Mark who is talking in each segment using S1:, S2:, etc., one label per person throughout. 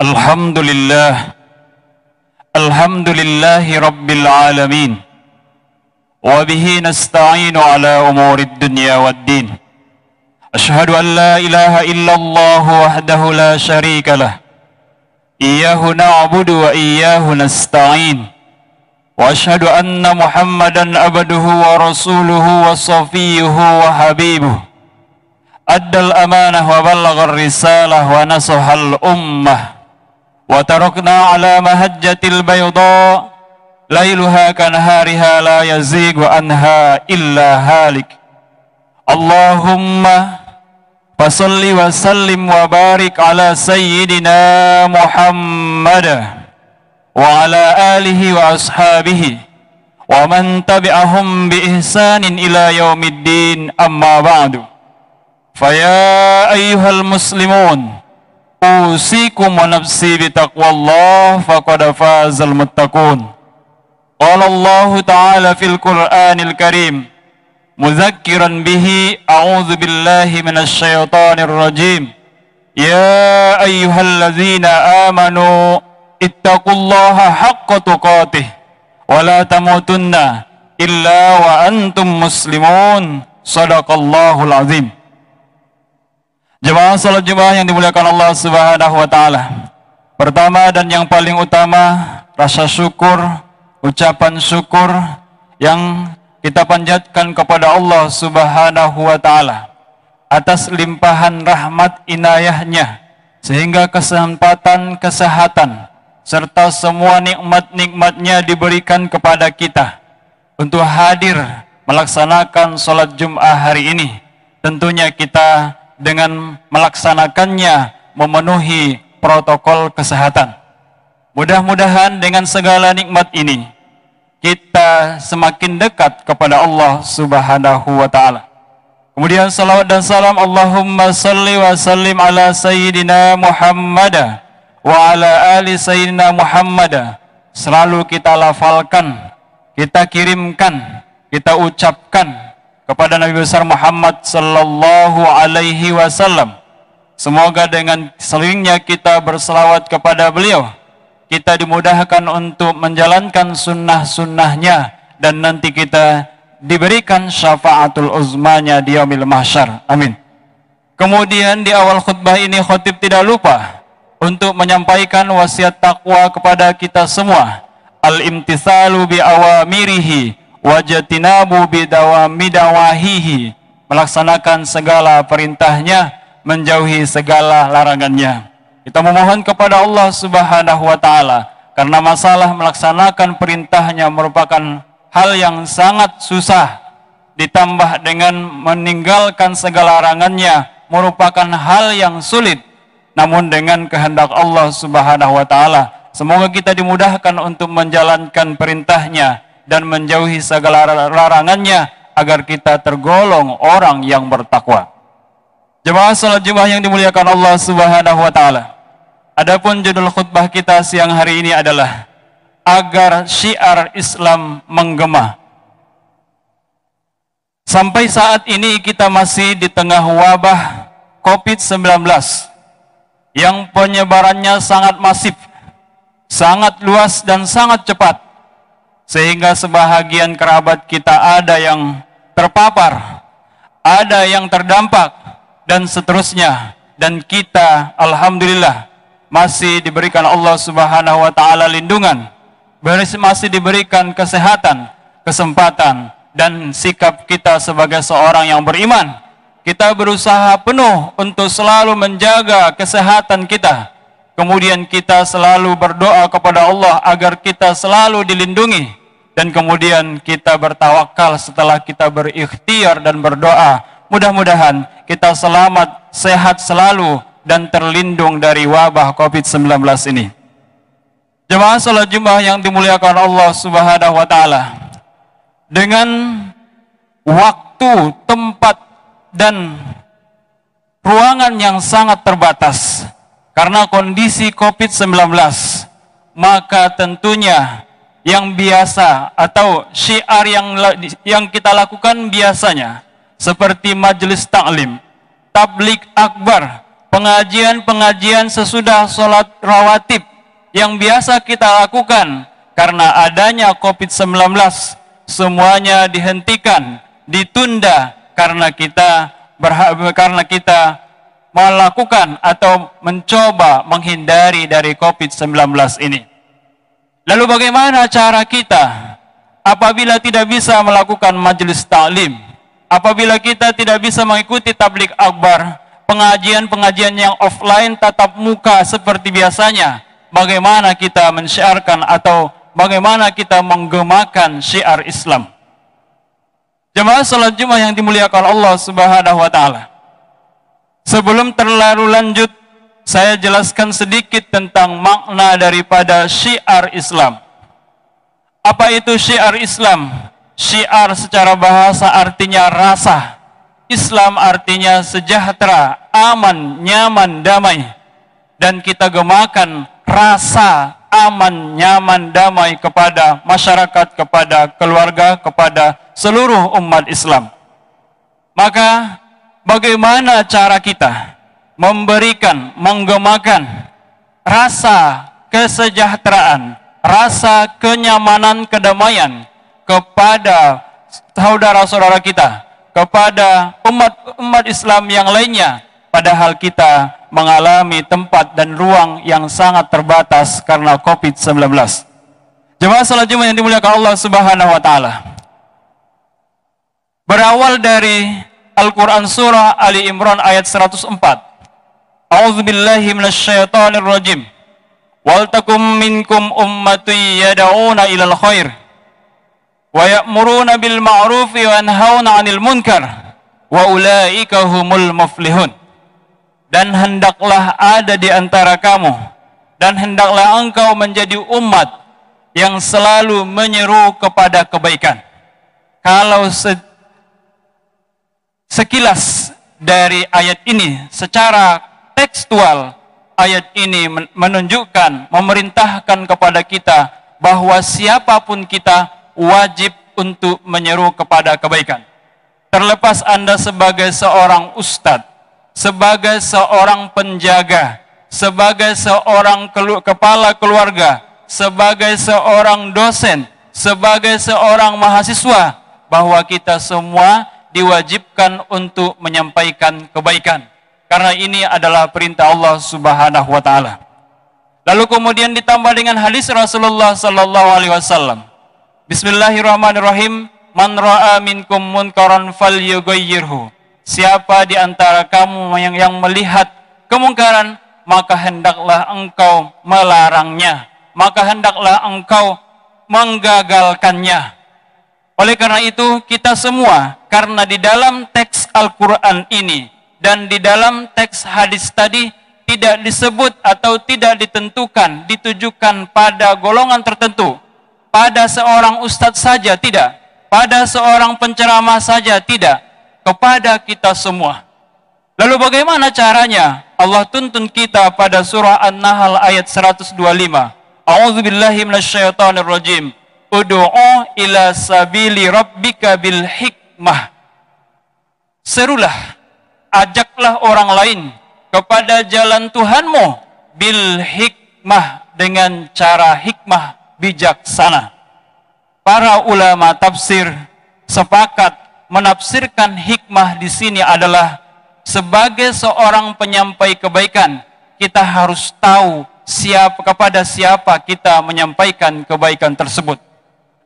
S1: Alhamdulillah, alhamdulillahi rabbil alamin. Wa bihi nasta'inu ala umurid dunya waddin. Ashhadu an la ilaha illallah wahdahu la syarika lah. Iyyahu na'budu wa iyyahu nasta'in. Wa ashhadu anna Muhammadan abduhu wa rasuluhu wa safiyyuhu wa habibuhu. Addal amanah wa ballaghar risalah wa nasahal ummah. Wa tarakna ala mahajjatil bayda lailuha kanahariha la yazighu anha illa halik. Allahumma fasalli wa sallim wa barik ala sayyidina Muhammad wa ala alihi wa ashabihi wa man tabi'ahum bi ihsanin ila yaumiddin, amma ba'du. Faya ayyuhal muslimun, usikum wa nafsi bitaqwallah faqad fazal muttaqun. Qala Allah Ta'ala fil Qur'anil Karim muzakkiran bihi, a'udzu billahi minasy syaithanir rajim. Ya ayyuhalladzina amanu ittaqullaha haqqa tuqatih wa la tamutunna illa wa antum muslimun. Shadaqallahul azim. Jemaah salat Jumat yang dimuliakan Allah Subhanahu wa taala. Pertama dan yang paling utama, rasa syukur, ucapan syukur yang kita panjatkan kepada Allah Subhanahu wa taala atas limpahan rahmat inayahnya, sehingga kesempatan kesehatan serta semua nikmat-nikmatnya diberikan kepada kita untuk hadir melaksanakan salat Jumat hari ini. Tentunya kita dengan melaksanakannya memenuhi protokol kesehatan. Mudah-mudahan dengan segala nikmat ini kita semakin dekat kepada Allah Subhanahu wa taala. Kemudian salawat dan salam, Allahumma salli wa sallim ala sayyidina Muhammad wa ala ali sayyidina Muhammad. Selalu kita lafalkan, kita kirimkan, kita ucapkan kepada Nabi besar Muhammad sallallahu alaihi wasallam. Semoga dengan seringnya kita berselawat kepada beliau, kita dimudahkan untuk menjalankan sunnah-sunnahnya, dan nanti kita diberikan syafaatul uzmanya di yaumil mahsyar. Amin. Kemudian di awal khutbah ini khatib tidak lupa untuk menyampaikan wasiat takwa kepada kita semua. Al-imtithalu bi awamirihi wajatinabu bidawami dawahihi, melaksanakan segala perintahnya, menjauhi segala larangannya. Kita memohon kepada Allah Subhanahu wa taala, karena masalah melaksanakan perintahnya merupakan hal yang sangat susah, ditambah dengan meninggalkan segala larangannya merupakan hal yang sulit. Namun dengan kehendak Allah Subhanahu wa taala, semoga kita dimudahkan untuk menjalankan perintahnya dan menjauhi segala larangannya, agar kita tergolong orang yang bertakwa. Jemaah salat Jumat yang dimuliakan Allah Subhanahu wa taala. Adapun judul khutbah kita siang hari ini adalah agar syiar Islam menggema. Sampai saat ini kita masih di tengah wabah COVID-19 yang penyebarannya sangat masif, sangat luas dan sangat cepat, sehingga sebahagian kerabat kita ada yang terpapar, ada yang terdampak, dan seterusnya. Dan kita alhamdulillah masih diberikan Allah Subhanahu wa taala lindungan, masih diberikan kesehatan, kesempatan, dan sikap kita sebagai seorang yang beriman. Kita berusaha penuh untuk selalu menjaga kesehatan kita. Kemudian kita selalu berdoa kepada Allah agar kita selalu dilindungi. Dan kemudian kita bertawakal setelah kita berikhtiar dan berdoa. Mudah-mudahan kita selamat, sehat selalu, dan terlindung dari wabah COVID-19 ini. Jemaah salat Jumat yang dimuliakan Allah Subhanahu wa taala. Dengan waktu, tempat, dan ruangan yang sangat terbatas karena kondisi COVID-19, maka tentunya yang biasa atau syiar yang kita lakukan biasanya seperti majelis taklim, tablik akbar, pengajian-pengajian sesudah sholat rawatib yang biasa kita lakukan, karena adanya COVID-19 semuanya dihentikan, ditunda karena kita melakukan atau mencoba menghindari dari COVID-19 ini. Lalu bagaimana cara kita apabila tidak bisa melakukan majelis ta'lim, apabila kita tidak bisa mengikuti tabligh akbar, pengajian-pengajian yang offline tatap muka seperti biasanya, bagaimana kita mensyiarkan atau bagaimana kita menggemakan syiar Islam? Jemaah salat Jumat yang dimuliakan Allah Subhanahu wa taala. Sebelum terlalu lanjut, saya jelaskan sedikit tentang makna daripada syiar Islam. Apa itu syiar Islam? Syiar secara bahasa artinya rasa. Islam artinya sejahtera, aman, nyaman, damai. Dan kita gemakan rasa aman, nyaman, damai kepada masyarakat, kepada keluarga, kepada seluruh umat Islam. Maka bagaimana cara kita memberikan, menggemakan rasa kesejahteraan, rasa kenyamanan, kedamaian kepada saudara-saudara kita, kepada umat Islam yang lainnya, padahal kita mengalami tempat dan ruang yang sangat terbatas karena COVID-19. Jemaah salat Jumat yang dimuliakan Allah Subhanahu wa taala. Berawal dari Al-Quran surah Ali Imran ayat 104. A'udzubillahi minasyaitonir rajim. Wal takum minkum ummatun yad'una ilal khair wa ya'muruna bil ma'rufi wa yanhauna 'anil munkar wa ulaika humul muflihun. Dan hendaklah ada di antara kamu, dan hendaklah engkau menjadi umat yang selalu menyeru kepada kebaikan. Kalau sekilas dari ayat ini, secara tekstual, ayat ini menunjukkan, memerintahkan kepada kita bahwa siapapun kita wajib untuk menyeru kepada kebaikan. Terlepas Anda sebagai seorang ustadz, sebagai seorang penjaga, sebagai seorang kepala keluarga, sebagai seorang dosen, sebagai seorang mahasiswa, bahwa kita semua diwajibkan untuk menyampaikan kebaikan. Karena ini adalah perintah Allah Subhanahu wa taala. Lalu kemudian ditambah dengan hadis Rasulullah sallallahu alaihi wasallam. Bismillahirrahmanirrahim. Man ra'a minkum munkaran falyughayyirhu. Siapa di antara kamu yang melihat kemungkaran, maka hendaklah engkau melarangnya, maka hendaklah engkau menggagalkannya. Oleh karena itu, kita semua, karena di dalam teks Al-Quran ini dan di dalam teks hadis tadi tidak disebut atau tidak ditentukan, ditujukan pada golongan tertentu, pada seorang ustadz saja tidak, pada seorang penceramah saja tidak, kepada kita semua. Lalu bagaimana caranya? Allah tuntun kita pada surah An-Nahl ayat 125. A'udzubillahi minasyaitonir rajim. Ud'u ila sabili rabbika bil hikmah. Serulah, ajaklah orang lain kepada jalan Tuhanmu bil hikmah, dengan cara hikmah, bijaksana. Para ulama tafsir sepakat menafsirkan hikmah di sini adalah sebagai seorang penyampai kebaikan, kita harus tahu kepada siapa kita menyampaikan kebaikan tersebut.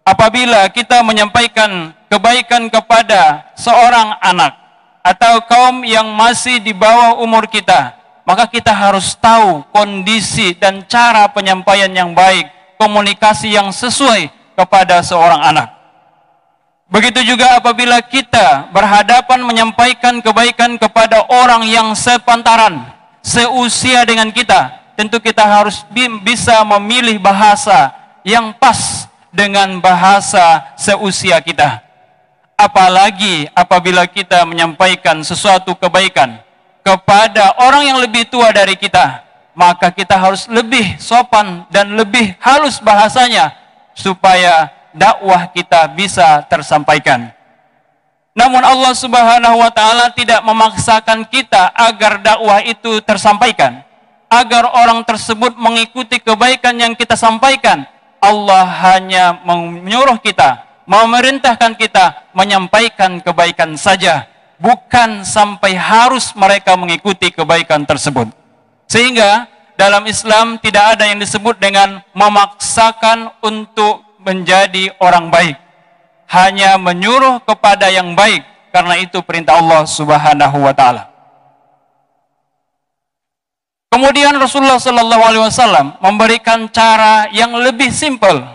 S1: Apabila kita menyampaikan kebaikan kepada seorang anak atau kaum yang masih di bawah umur kita, maka kita harus tahu kondisi dan cara penyampaian yang baik, komunikasi yang sesuai kepada seorang anak. Begitu juga apabila kita berhadapan menyampaikan kebaikan kepada orang yang sepantaran, seusia dengan kita, tentu kita harus bisa memilih bahasa yang pas dengan bahasa seusia kita. Apalagi apabila kita menyampaikan sesuatu kebaikan kepada orang yang lebih tua dari kita, maka kita harus lebih sopan dan lebih halus bahasanya supaya dakwah kita bisa tersampaikan. Namun Allah Subhanahu wa taala tidak memaksakan kita agar dakwah itu tersampaikan, agar orang tersebut mengikuti kebaikan yang kita sampaikan. Allah hanya menyuruh kita, memerintahkan kita menyampaikan kebaikan saja, bukan sampai harus mereka mengikuti kebaikan tersebut. Sehingga dalam Islam tidak ada yang disebut dengan memaksakan untuk menjadi orang baik. Hanya menyuruh kepada yang baik, karena itu perintah Allah Subhanahu wa taala. Kemudian Rasulullah sallallahu alaihi wasallam memberikan cara yang lebih simpel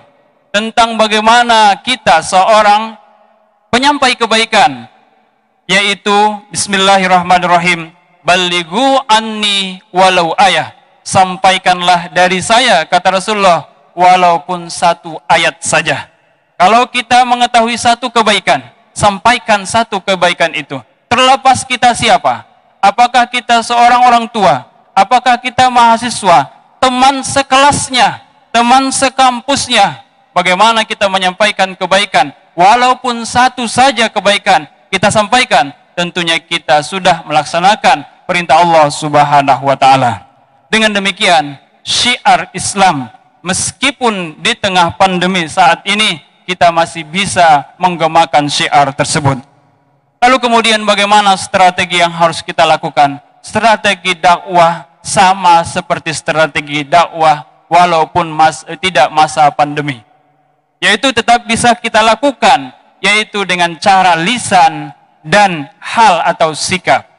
S1: tentang bagaimana kita seorang penyampai kebaikan, yaitu bismillahirrahmanirrahim, balighu anni walau ayah. Sampaikanlah dari saya, kata Rasulullah, walaupun satu ayat saja. Kalau kita mengetahui satu kebaikan, sampaikan satu kebaikan itu. Terlepas kita siapa, apakah kita seorang orang tua, apakah kita mahasiswa, teman sekelasnya, teman sekampusnya, bagaimana kita menyampaikan kebaikan, walaupun satu saja kebaikan kita sampaikan, tentunya kita sudah melaksanakan perintah Allah Subhanahu wa taala. Dengan demikian, syiar Islam, meskipun di tengah pandemi saat ini, kita masih bisa menggemakan syiar tersebut. Lalu kemudian bagaimana strategi yang harus kita lakukan? Strategi dakwah sama seperti strategi dakwah walaupun tidak masa pandemi. Yaitu tetap bisa kita lakukan, yaitu dengan cara lisan dan hal atau sikap.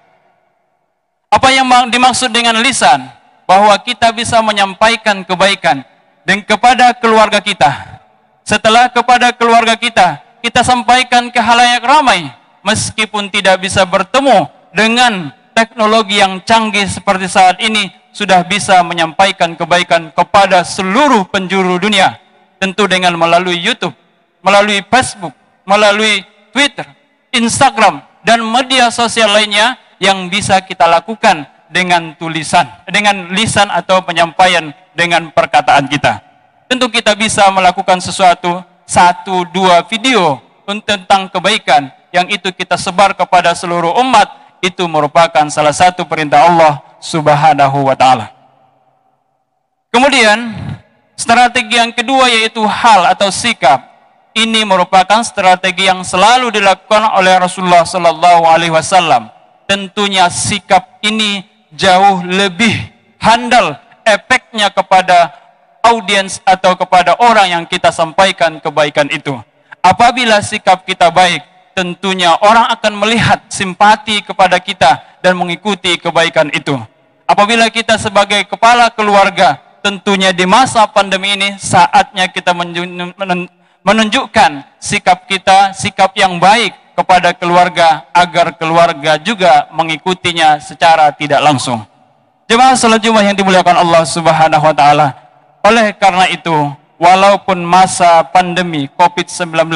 S1: Apa yang dimaksud dengan lisan? Bahwa kita bisa menyampaikan kebaikan dan kepada keluarga kita. Setelah kepada keluarga kita, kita sampaikan ke halayak ramai, meskipun tidak bisa bertemu dengan teknologi yang canggih seperti saat ini, sudah bisa menyampaikan kebaikan kepada seluruh penjuru dunia. Tentu dengan melalui YouTube, melalui Facebook, melalui Twitter, Instagram, dan media sosial lainnya yang bisa kita lakukan dengan tulisan, dengan lisan atau penyampaian dengan perkataan kita. Tentu kita bisa melakukan sesuatu, 1-2 video tentang kebaikan yang itu kita sebar kepada seluruh umat. Itu merupakan salah satu perintah Allah Subhanahu wa taala. Kemudian strategi yang kedua yaitu hal atau sikap. Ini merupakan strategi yang selalu dilakukan oleh Rasulullah sallallahu alaihi wasallam. Tentunya sikap ini jauh lebih handal efeknya kepada audiens atau kepada orang yang kita sampaikan kebaikan itu. Apabila sikap kita baik, tentunya orang akan melihat simpati kepada kita dan mengikuti kebaikan itu. Apabila kita sebagai kepala keluarga, tentunya di masa pandemi ini saatnya kita menunjukkan sikap kita, sikap yang baik kepada keluarga, agar keluarga juga mengikutinya secara tidak langsung. Jemaah salat Jumat yang dimuliakan Allah Subhanahu wa taala. Oleh karena itu, walaupun masa pandemi COVID-19,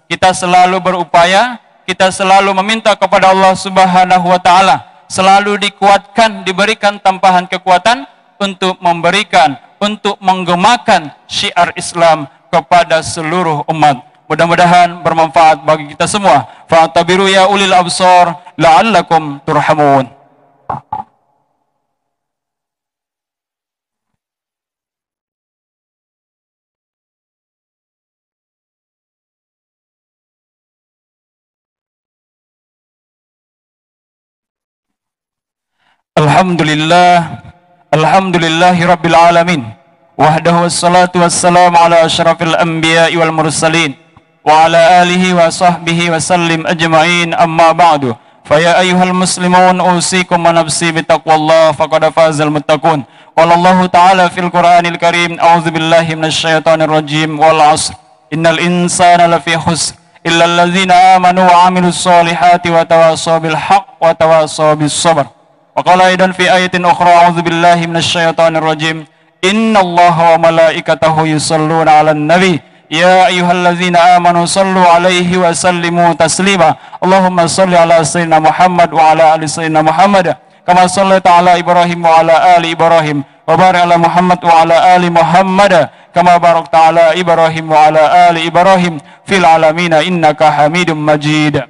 S1: kita selalu berupaya, kita selalu meminta kepada Allah Subhanahu wa taala, selalu dikuatkan, diberikan tampahan kekuatan untuk memberikan, untuk menggemakan syiar Islam kepada seluruh umat. Mudah-mudahan bermanfaat bagi kita semua. Fa'tabiru ya ulil absar la'allakum turhamun. Alhamdulillahi rabbil alamin. Wahdahu wassalatu wassalamu ala asyrafil anbiya'i wal mursalin wa ala alihi wa sahbihi wa sallim ajma'in, amma ba'du. Faya ayyuhal muslimun usikum wa nafsi bitaqwallah faqad fazal muttaqun. Qala Allah ta'ala fil Qur'anil Karim, a'udzu billahi minasy syaithanir rajim, wal 'asr innal insana lafi khusr illa alladzina amanu wa 'amilus solihati wa tawassaw bil haqq wa tawassaw bis sabr. Wa qala aidan fi ayatin ukhra, a'udzu billahi minasy syaithanir rajim, innallaha wa malaikatahu yusholluna 'alan nabi ya ayyuhalladzina amanu shallu 'alaihi wa sallimu taslima. Allahumma shalli 'ala sayyidina Muhammad wa 'ala ali sayyidina Muhammad kama shallaita 'ala Ibrahim wa 'ala ali Ibrahim wa barik 'ala Muhammad wa 'ala ali Muhammad kama barakta 'ala Ibrahim wa 'ala ali Ibrahim fil 'alamin innaka Hamidum Majid.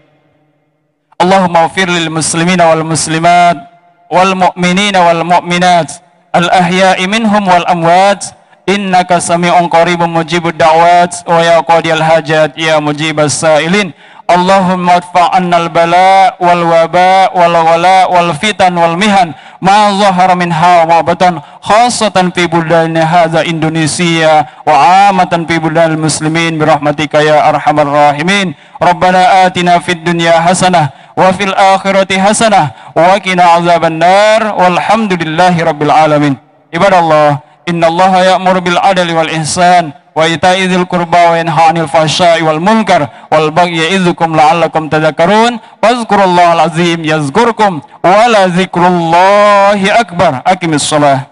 S1: Allahumma ighfir lil muslimina wal muslimat wal mu'minina wal mu'minat al ahya'i minhum wal amwat innaka sami'un qaribun mujibud da'wat wa ya qadiyal hajat ya mujibas sa'ilin. Allahumma adfa' annal bala wal waba wal ghala wal fitan wal mihan ma zahara minha wa batan khassatan fi buldana hadza Indonesia wa amatan fi buldal muslimin birahmatika ya arhamar rahimin. Rabbana atina fid dunya hasanah wa fil akhirati hasanah wa qina azaban nar walhamdulillahi rabbil alamin. Ibadallah, innallaha ya'muru bil adli wal ihsan wa ita'i dzil qurba wa yanha 'anil fahsya'i wal munkar wal bagyi ya'izukum la'allakum tadhakkarun. Wazkurullahal azim yazkurkum wa la dzikrullahi akbar. Aqimis shalah.